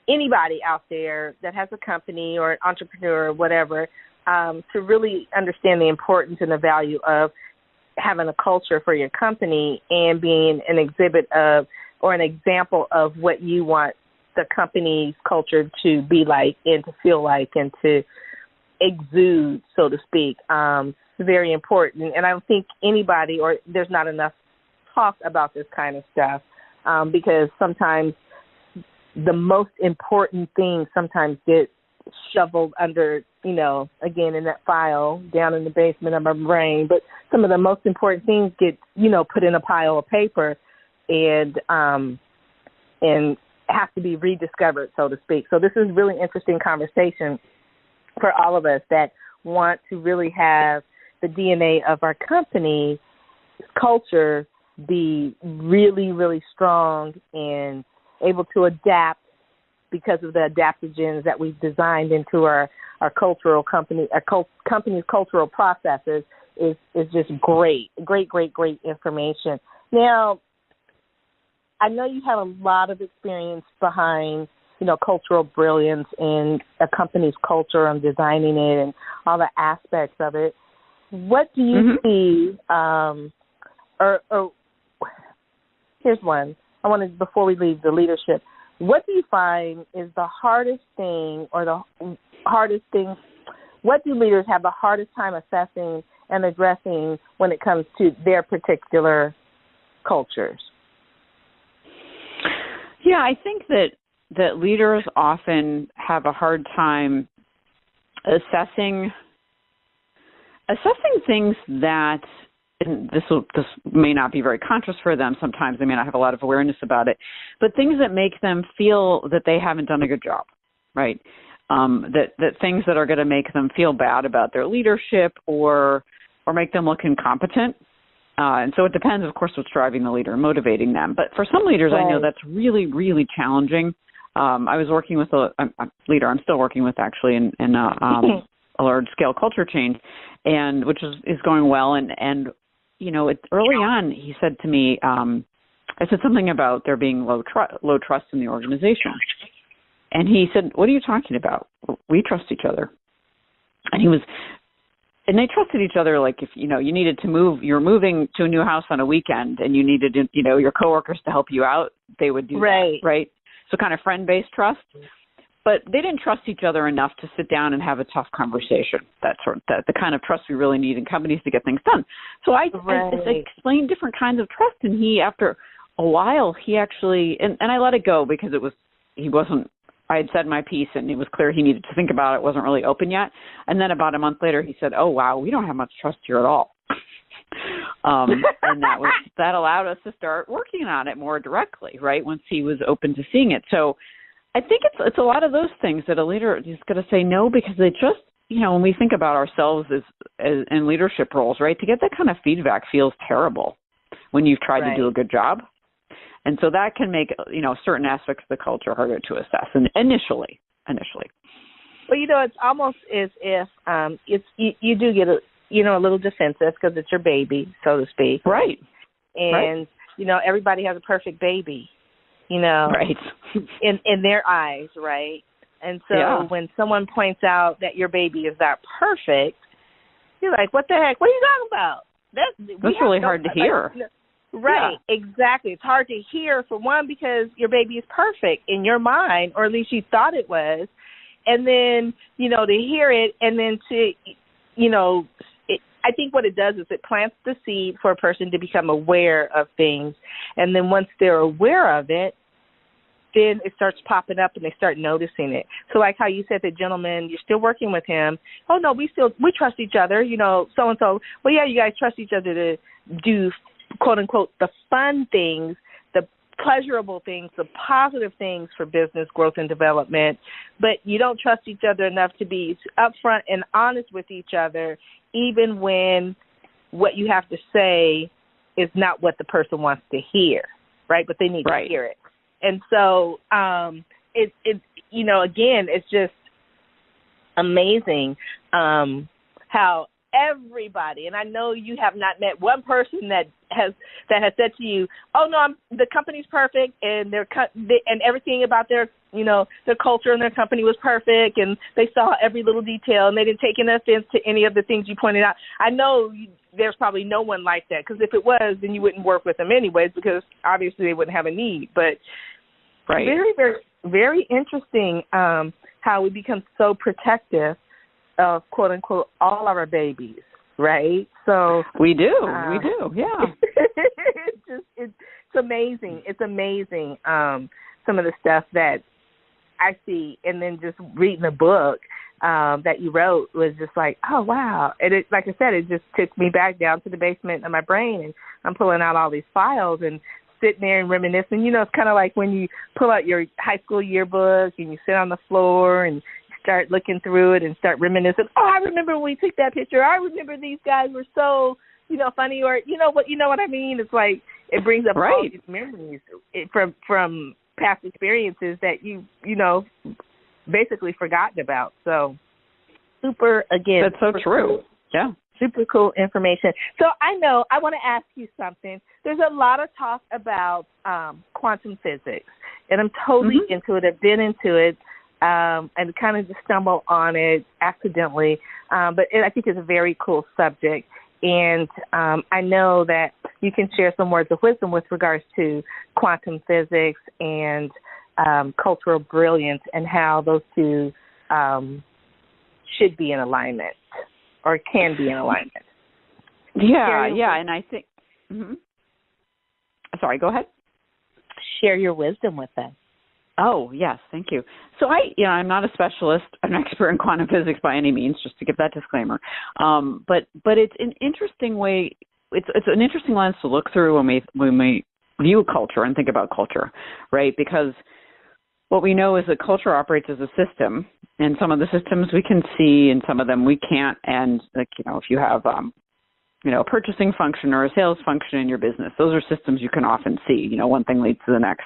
anybody out there that has a company or an entrepreneur or whatever, to really understand the importance and the value of having a culture for your company and being an exhibit of or an example of what you want the company's culture to be like and to feel like and to exude, so to speak. Very important. And I don't think anybody, or there's not enough talk about this kind of stuff, because sometimes the most important things sometimes get shoveled under, again, in that file down in the basement of our brain. But some of the most important things get, put in a pile of paper and have to be rediscovered, so to speak. So this is really interesting conversation for all of us that want to really have the DNA of our company culture be really, really strong and able to adapt because of the adaptogens that we've designed into our cultural company's cultural processes is just great information. Now, I know you have a lot of experience behind, cultural brilliance and a company's culture and designing it and all the aspects of it. What do you see, or here's one. I want to, before we leave the leadership, what do you find is the hardest thing what do leaders have the hardest time assessing and addressing when it comes to their particular cultures? Yeah, I think that leaders often have a hard time assessing things that, and this may not be very conscious for them. Sometimes they may not have a lot of awareness about it, but things that make them feel that they haven't done a good job, right? That things that are going to make them feel bad about their leadership or make them look incompetent. And so it depends, of course, what's driving the leader and motivating them. But for some leaders, right. I know that's really, really challenging. I was working with a leader I'm still working with, actually, in a large-scale culture change, and which is going well. And early on, he said to me, I said something about there being low trust in the organization. And he said, "What are you talking about? We trust each other." And they trusted each other, like if, you needed to move, you're moving to a new house on a weekend and you needed, your coworkers to help you out, they would do that, right? So kind of friend-based trust. But they didn't trust each other enough to sit down and have a tough conversation. That's the kind of trust we really need in companies to get things done. So I explained different kinds of trust, and he, after a while, he actually, and I let it go because I had said my piece, and it was clear he needed to think about it. It wasn't really open yet. And then about a month later, he said, "Oh, wow, we don't have much trust here at all." And that allowed us to start working on it more directly, right, once he was open to seeing it. So I think it's a lot of those things that a leader is going to say no, because they just, when we think about ourselves as in leadership roles, right, to get that kind of feedback feels terrible when you've tried to do a good job. And so that can make, certain aspects of the culture harder to assess initially. Well, it's almost as if you do get a little defensive because it's your baby, so to speak. Right. And, everybody has a perfect baby, right. in their eyes, right? And so when someone points out that your baby is not perfect, you're like, what the heck? What are you talking about? That's really hard to hear. Right, exactly. It's hard to hear, for one, because your baby is perfect in your mind, or at least you thought it was. And then, to hear it, and then to, I think what it does is it plants the seed for a person to become aware of things. And then once they're aware of it, then it starts popping up and they start noticing it. So like how you said, the gentleman, you're still working with him. Oh, no, we trust each other, so-and-so. Well, yeah, you guys trust each other to do, quote unquote, the fun things, the pleasurable things, the positive things for business growth and development, but you don't trust each other enough to be upfront and honest with each other, even when what you have to say is not what the person wants to hear, right? But they need to hear it. And so again, it's just amazing how everybody, and I know you have not met one person that has said to you, "Oh no, the company's perfect, and and everything about their culture and their company was perfect, and they saw every little detail, and they didn't take any offense to any of the things you pointed out." I know there's probably no one like that, because if it was, then you wouldn't work with them anyways, because obviously they wouldn't have a need. But very, very, very interesting how we become so protective of, quote unquote, all of our babies, right? So we do, yeah. It's amazing. It's amazing. Some of the stuff that I see, and then just reading the book that you wrote was just like, oh wow! And it, like I said, it just took me back down to the basement of my brain, and I'm pulling out all these files and sitting there and reminiscing. It's kind of like when you pull out your high school yearbook and you sit on the floor and start looking through it and start reminiscing. Oh, I remember when we took that picture. I remember these guys were so funny, or you know what I mean. It's like it brings up all these memories from past experiences that you basically forgotten about. So super, again. That's so true. Cool. Yeah. Super cool information. So I want to ask you something. There's a lot of talk about quantum physics, and I'm totally into it. I've been into it and kind of just stumbled on it accidentally. But I think it's a very cool subject. And I know that you can share some words of wisdom with regards to quantum physics and cultural brilliance and how those two should be in alignment or can be in alignment. Yeah, and I think Sorry, go ahead. Share your wisdom with them. Oh, yes, thank you. So I'm not a specialist, an expert in quantum physics by any means, just to give that disclaimer. But it's an interesting way. It's an interesting lens to look through when we view culture and think about culture, right? Because what we know is that culture operates as a system, and some of the systems we can see, and some of them we can't. And if you have a purchasing function or a sales function in your business, those are systems you can often see. One thing leads to the next.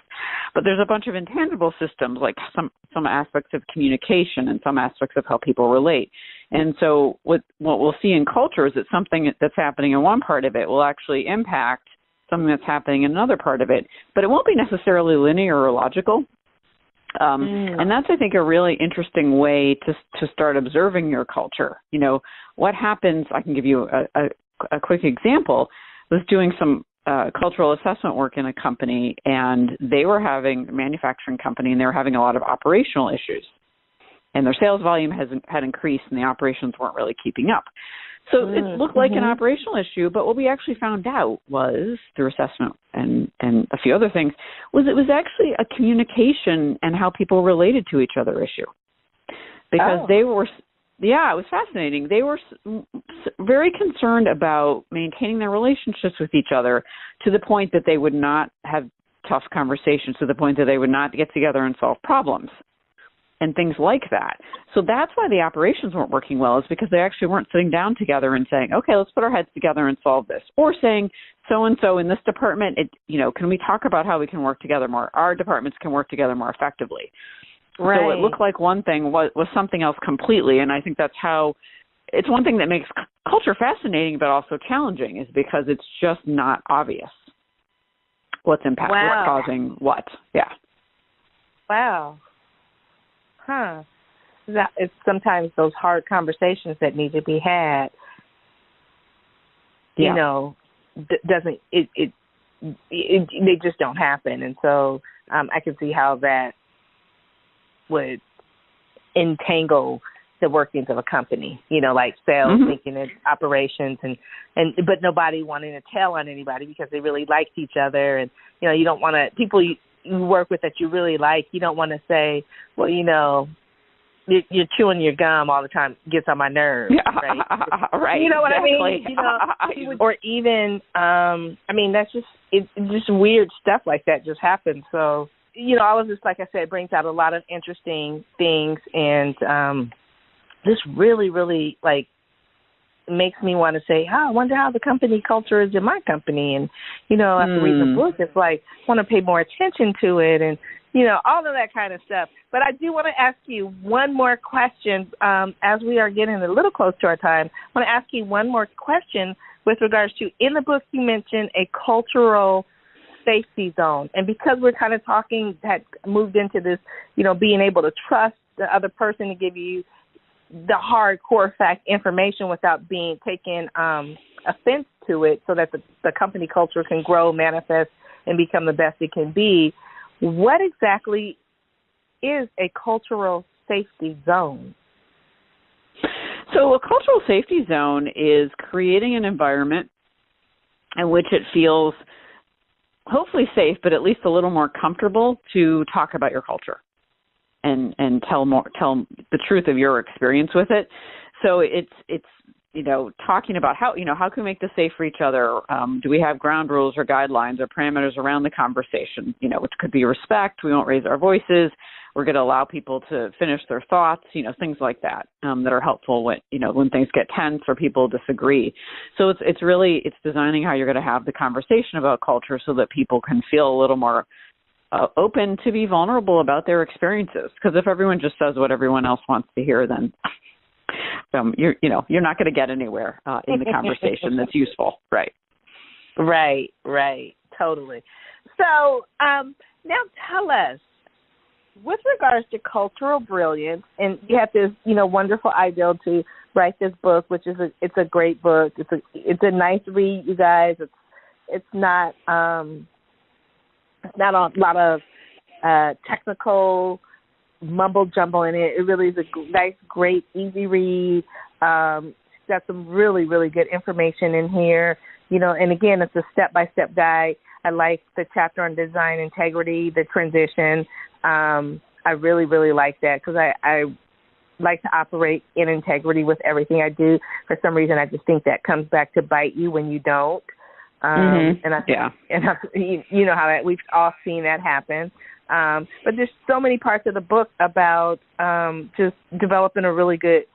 But there's a bunch of intangible systems, like some aspects of communication and some aspects of how people relate. And so what we'll see in culture is that something that's happening in one part of it will actually impact something that's happening in another part of it. But it won't be necessarily linear or logical. And that's, I think, a really interesting way to start observing your culture. What happens, I can give you a quick example. I was doing some cultural assessment work in a company, and they were having a manufacturing company, and they were having a lot of operational issues. And their sales volume had increased, and the operations weren't really keeping up. So it looked like an operational issue, but what we actually found out was, through assessment and a few other things, was it was actually a communication and how people related to each other issue. Because they were, it was fascinating. They were very concerned about maintaining their relationships with each other to the point that they would not have tough conversations, to the point that they would not get together and solve problems and things like that. So that's why the operations weren't working well, is because they actually weren't sitting down together and saying, okay, let's put our heads together and solve this. Or saying, so-and-so in this department, can we talk about how we can work together more? Our departments can work together more effectively. Right. So it looked like one thing was something else completely. And I think that's how, it's one thing that makes culture fascinating but also challenging, is because it's just not obvious what's impacting, what's causing what. Yeah. Wow. Huh. That it's sometimes those hard conversations that need to be had. Doesn't they just don't happen, and so I can see how that would entangle the workings of a company. Like sales thinking it's operations, and but nobody wanting to tell on anybody because they really liked each other, and you don't want to people you work with that you really like, you don't want to say, well, you're chewing your gum all the time, gets on my nerves, right? Right. You know what exactly. I mean? Or even, that's just weird stuff like that just happens. So, all of this, like I said, brings out a lot of interesting things, and this really, really, makes me want to say, I wonder how the company culture is in my company. And, after reading the book, it's like, I want to pay more attention to it, and, all of that kind of stuff. But I do want to ask you one more question as we are getting a little close to our time. I want to ask you one more question with regards to, in the book, you mentioned a cultural safety zone. And because we're kind of had moved into this, being able to trust the other person to give you the hardcore fact information without being taken offense to it, so that the company culture can grow, manifest, and become the best it can be. What exactly is a cultural safety zone? So a cultural safety zone is creating an environment in which it feels hopefully safe, but at least a little more comfortable to talk about your culture and tell the truth of your experience with it. So it's talking about how can we make this safe for each other? Do we have ground rules or guidelines or parameters around the conversation, which could be respect. We won't raise our voices. we're going to allow people to finish their thoughts, things like that, that are helpful when things get tense or people disagree. So it's designing how you're going to have the conversation about culture so that people can feel a little more open to be vulnerable about their experiences. Because if everyone just says what everyone else wants to hear, then you're not going to get anywhere in the conversation that's useful. Right. Right. Totally. So now tell us, with regards to cultural brilliance, and you have this, wonderful ideal to write this book, which is it's a great book. It's a nice read, you guys. It's not a lot of technical mumble jumble in it. It really is a nice, great, easy read. It's got some really, really good information in here. And again, it's a step-by-step guide. I like the chapter on design integrity, the transition. I really, really like that because I like to operate in integrity with everything I do. For some reason, I just think that comes back to bite you when you don't. And you know how that we've all seen that happen. But there's so many parts of the book about just developing a really good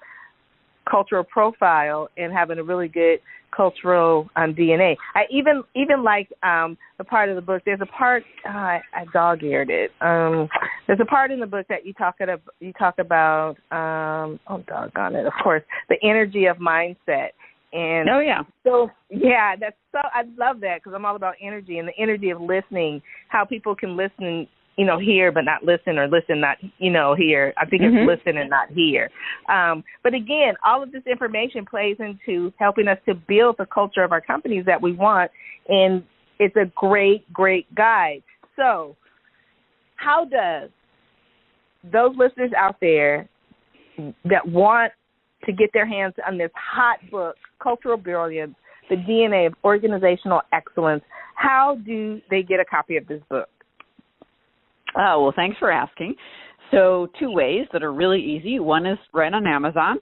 cultural profile and having a really good cultural DNA. I even like the part of the book. There's a part I dog-eared it. There's a part in the book that you talk about. Doggone it! Of course, the energy of mindset. And so I love that because I'm all about energy and the energy of listening. How people can listen, hear but not listen, or listen not, hear. I think it's listen and not hear. But again, all of this information plays into helping us to build the culture of our companies that we want, and it's a great, great guide. So how does those listeners out there that want to get their hands on this hot book, Cultural Brilliance, the DNA of Organizational Excellence, how do they get a copy of this book? Oh, well, thanks for asking. So 2 ways that are really easy. One is right on Amazon.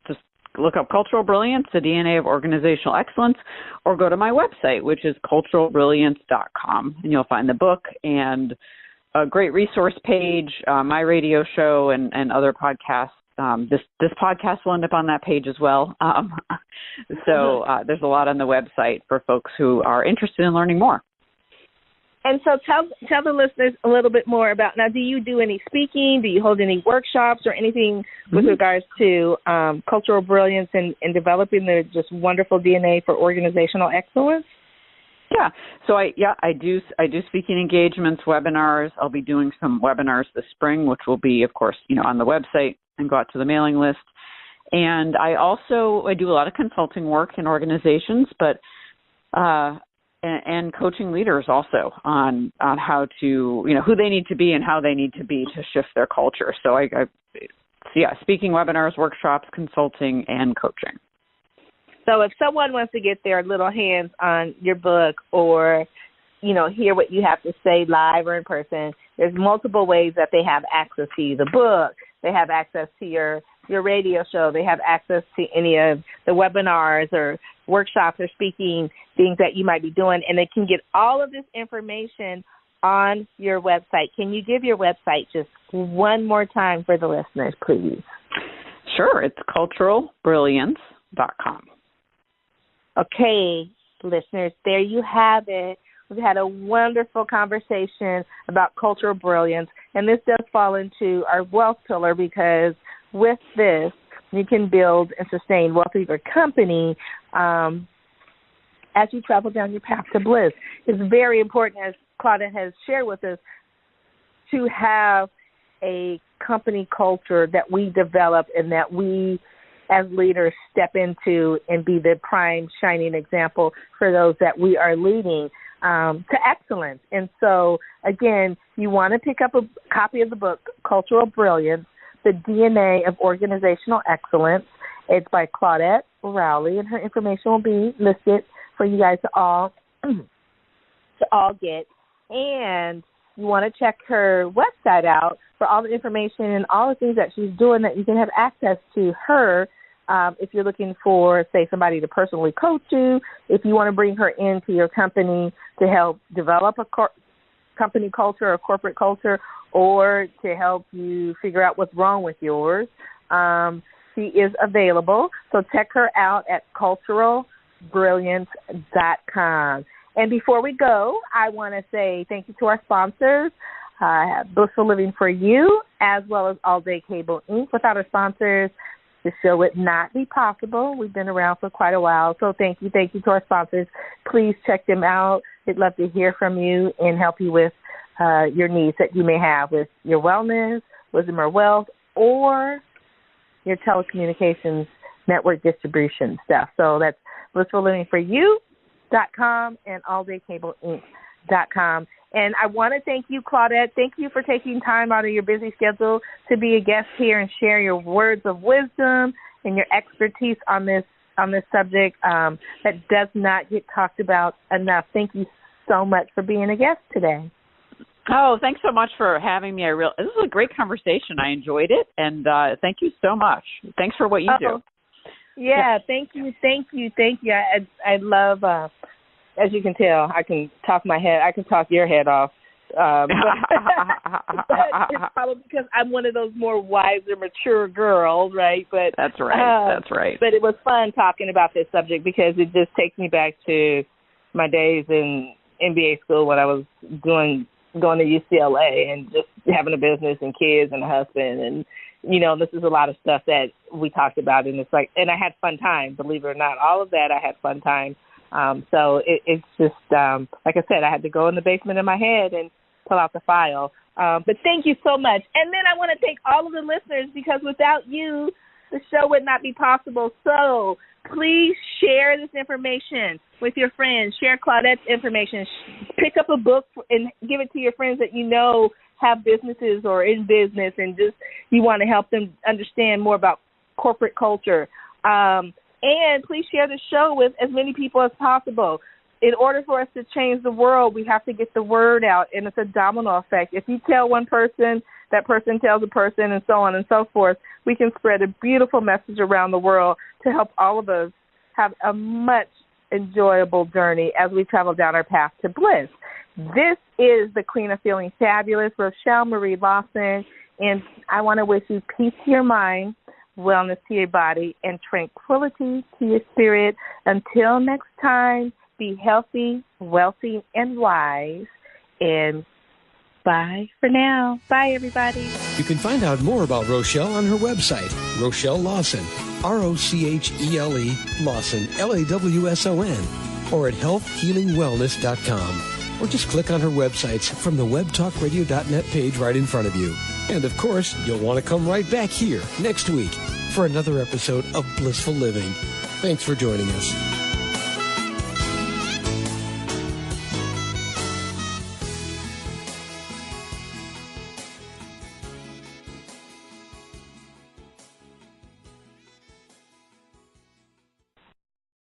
Just look up Cultural Brilliance, the DNA of Organizational Excellence, or go to my website, which is culturalbrilliance.com, and you'll find the book and a great resource page, my radio show, and other podcasts. This podcast will end up on that page as well. So there's a lot on the website for folks who are interested in learning more. And so tell the listeners a little bit more about, now, do you do any speaking? Do you hold any workshops or anything with regards to cultural brilliance and developing the just wonderful DNA for organizational excellence? Yeah. So I do speaking engagements, webinars. I'll be doing some webinars this spring, which will be, of course, on the website and go out to the mailing list. And I do a lot of consulting work in organizations, but and coaching leaders also on how to, who they need to be and how they need to be to shift their culture. So speaking webinars, workshops, consulting, and coaching. So if someone wants to get their little hands on your book or, hear what you have to say live or in person, there's multiple ways that they have access to the book. They have access to your radio show. They have access to any of the webinars or workshops or speaking things that you might be doing, and they can get all of this information on your website. Can you give your website just one more time for the listeners, please? Sure. It's culturalbrilliance.com. Okay, listeners, there you have it. We've had a wonderful conversation about cultural brilliance, and this does fall into our wealth pillar because with this, you can build and sustain wealth of your company as you travel down your path to bliss. It's very important, as Claudette has shared with us, to have a company culture that we develop and that we as leaders step into and be the prime shining example for those that we are leading to excellence. And so, again, you want to pick up a copy of the book, Cultural Brilliance, the DNA of Organizational Excellence. It's by Claudette Rowley, and her information will be listed for you guys to all get. And you want to check her website out for all the information and all the things that she's doing that you can have access to her if you're looking for, say, somebody to personally coach you, if you want to bring her into your company to help develop a company culture or corporate culture, or to help you figure out what's wrong with yours. She is available. So check her out at culturalbrilliance.com. And before we go, I want to say thank you to our sponsors, Blissful Living for You, as well as All Day Cable Inc. Without our sponsors, the show would not be possible. We've been around for quite a while. So thank you to our sponsors. Please check them out. We'd love to hear from you and help you with your needs that you may have with your wellness, wisdom or wealth, or your telecommunications network distribution stuff. So that's blissfullivingforyou.com and alldaycableinc.com. And I want to thank you, Claudette. Thank you for taking time out of your busy schedule to be a guest here and share your words of wisdom and your expertise on this subject that does not get talked about enough. Thank you so much for being a guest today. Oh, thanks so much for having me. This was a great conversation. I enjoyed it, and thank you so much. Thanks for what you do. Yeah, thank you. I love. As you can tell, I can talk your head off. But it's probably because I'm one of those more wiser, mature girls, right? But that's right. But it was fun talking about this subject because it just takes me back to my days in MBA school when I was going to UCLA and just having a business and kids and a husband. And, this is a lot of stuff that we talked about. And it's like, and I had fun time, believe it or not. All of that, I had fun time. So it's just, like I said, I had to go in the basement of my head and pull out the file. But thank you so much. And then I want to thank all of the listeners because without you, the show would not be possible. So please share this information with your friends. Share Claudette's information. Pick up a book and give it to your friends that you know have businesses or in business and just you want to help them understand more about corporate culture. And please share the show with as many people as possible. In order for us to change the world, we have to get the word out, and it's a domino effect. If you tell one person, that person tells a person, and so on and so forth, we can spread a beautiful message around the world to help all of us have a much enjoyable journey as we travel down our path to bliss. This is the Queen of Feeling Fabulous, Rochelle Marie Lawson, and I want to wish you peace to your mind, wellness to your body, and tranquility to your spirit. Until next time, be healthy, wealthy, and wise. And bye for now. Bye, everybody. You can find out more about Rochelle on her website, Rochelle Lawson, Rochele Lawson, LAWSON, or at healthhealingwellness.com. Or just click on her websites from the webtalkradio.net page right in front of you. And, of course, you'll want to come right back here next week for another episode of Blissful Living. Thanks for joining us.